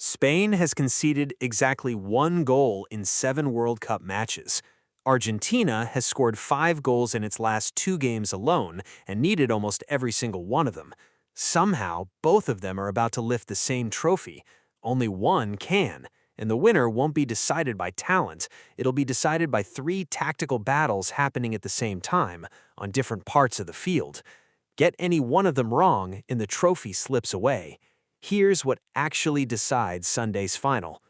Spain has conceded exactly one goal in 7 World Cup matches. Argentina has scored 5 goals in its last 2 games alone and needed almost every single one of them. Somehow, both of them are about to lift the same trophy. Only one can, and the winner won't be decided by talent. It'll be decided by 3 tactical battles happening at the same time on different parts of the field. Get any one of them wrong, and the trophy slips away. Here's what actually decides Sunday's final.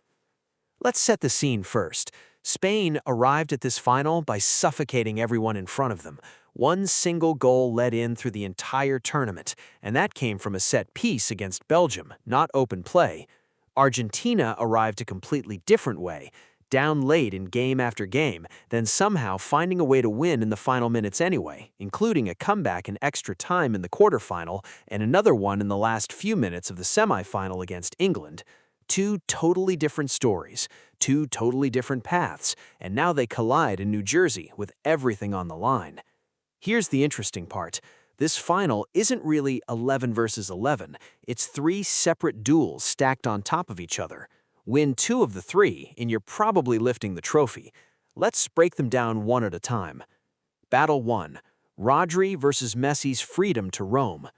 Let's set the scene first. Spain arrived at this final by suffocating everyone in front of them. One single goal led in through the entire tournament, and that came from a set piece against Belgium, not open play. Argentina arrived a completely different way, down late in game after game, then somehow finding a way to win in the final minutes anyway, including a comeback in extra time in the quarterfinal and another one in the last few minutes of the semifinal against England. 2 totally different stories, 2 totally different paths, and now they collide in New Jersey with everything on the line. Here's the interesting part. This final isn't really 11 versus 11. It's 3 separate duels stacked on top of each other. Win 2 of the 3, and you're probably lifting the trophy. Let's break them down one at a time. Battle 1. Rodri versus Messi's freedom to roam.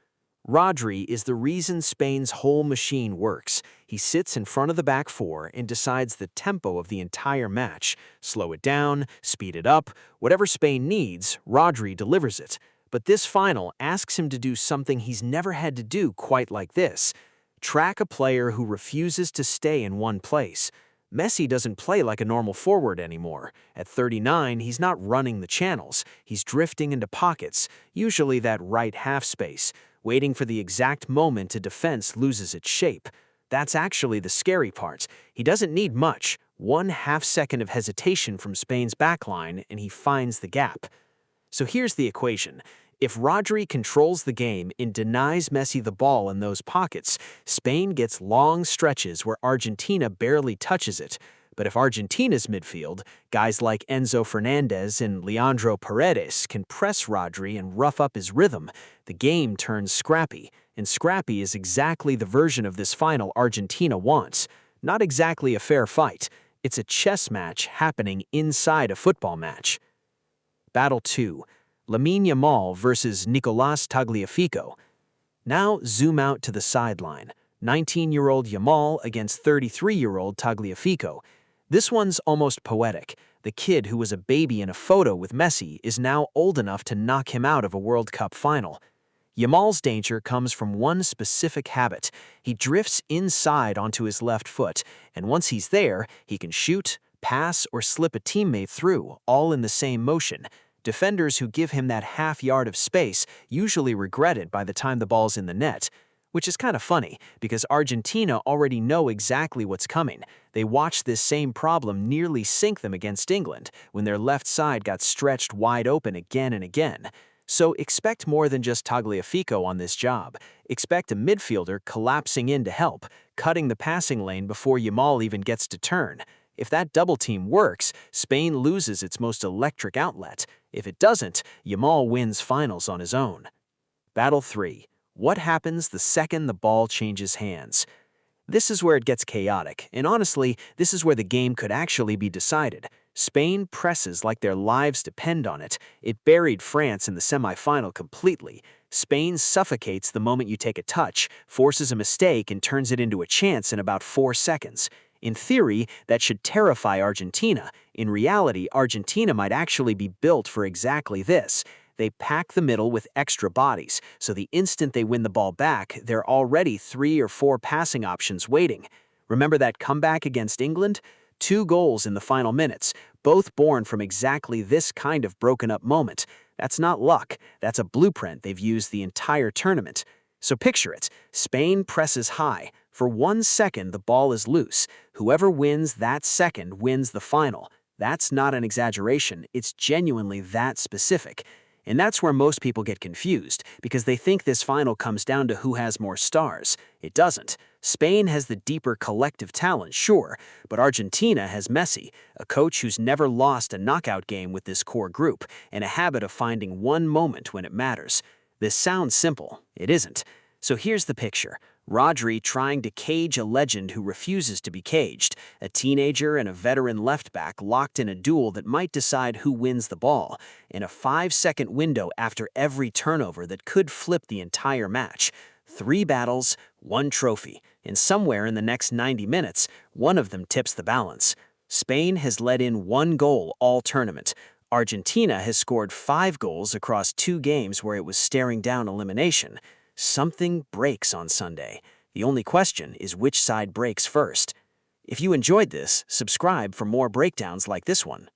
Rodri is the reason Spain's whole machine works. He sits in front of the back 4 and decides the tempo of the entire match. Slow it down, speed it up, whatever Spain needs, Rodri delivers it. But this final asks him to do something he's never had to do quite like this. Track a player who refuses to stay in one place. Messi doesn't play like a normal forward anymore. At 39, he's not running the channels. He's drifting into pockets, usually that right half space, waiting for the exact moment a defense loses its shape. That's actually the scary part. He doesn't need much. 1/2 second of hesitation from Spain's backline, and he finds the gap. So here's the equation. If Rodri controls the game and denies Messi the ball in those pockets, Spain gets long stretches where Argentina barely touches it. But if Argentina's midfield, guys like Enzo Fernandez and Leandro Paredes can press Rodri and rough up his rhythm, the game turns scrappy. And scrappy is exactly the version of this final Argentina wants. Not exactly a fair fight. It's a chess match happening inside a football match. Battle 2. Lamine Yamal versus Nicolas Tagliafico. Now zoom out to the sideline. 19-year-old Yamal against 33-year-old Tagliafico. This one's almost poetic. The kid who was a baby in a photo with Messi is now old enough to knock him out of a World Cup final. Yamal's danger comes from one specific habit. He drifts inside onto his left foot, and once he's there, he can shoot, pass, or slip a teammate through, all in the same motion. Defenders who give him that half yard of space usually regret it by the time the ball's in the net. Which is kind of funny, because Argentina already know exactly what's coming. They watched this same problem nearly sink them against England, when their left side got stretched wide open again and again. So expect more than just Tagliafico on this job. Expect a midfielder collapsing in to help, cutting the passing lane before Yamal even gets to turn. If that double team works, Spain loses its most electric outlet. If it doesn't, Yamal wins finals on his own. Battle 3. What happens the second the ball changes hands? This is where it gets chaotic, and honestly, this is where the game could actually be decided. Spain presses like their lives depend on it. It buried France in the semifinal completely. Spain suffocates the moment you take a touch, forces a mistake, and turns it into a chance in about 4 seconds. In theory, that should terrify Argentina. In reality, Argentina might actually be built for exactly this. They pack the middle with extra bodies, so the instant they win the ball back, there are already 3 or 4 passing options waiting. Remember that comeback against England? 2 goals in the final minutes, both born from exactly this kind of broken-up moment. That's not luck. That's a blueprint they've used the entire tournament. So picture it. Spain presses high. For 1 second, the ball is loose. Whoever wins that second wins the final. That's not an exaggeration. It's genuinely that specific. And that's where most people get confused, because they think this final comes down to who has more stars. It doesn't. Spain has the deeper collective talent, sure, but Argentina has Messi, a coach who's never lost a knockout game with this core group, and a habit of finding one moment when it matters. This sounds simple. It isn't. So here's the picture. Rodri trying to cage a legend who refuses to be caged, a teenager and a veteran left-back locked in a duel that might decide who wins the ball, in a 5-second window after every turnover that could flip the entire match. 3 battles, 1 trophy, and somewhere in the next 90 minutes, one of them tips the balance. Spain has let in 1 goal all tournament. Argentina has scored 5 goals across 2 games where it was staring down elimination. Something breaks on Sunday. The only question is which side breaks first. If you enjoyed this, subscribe for more breakdowns like this one.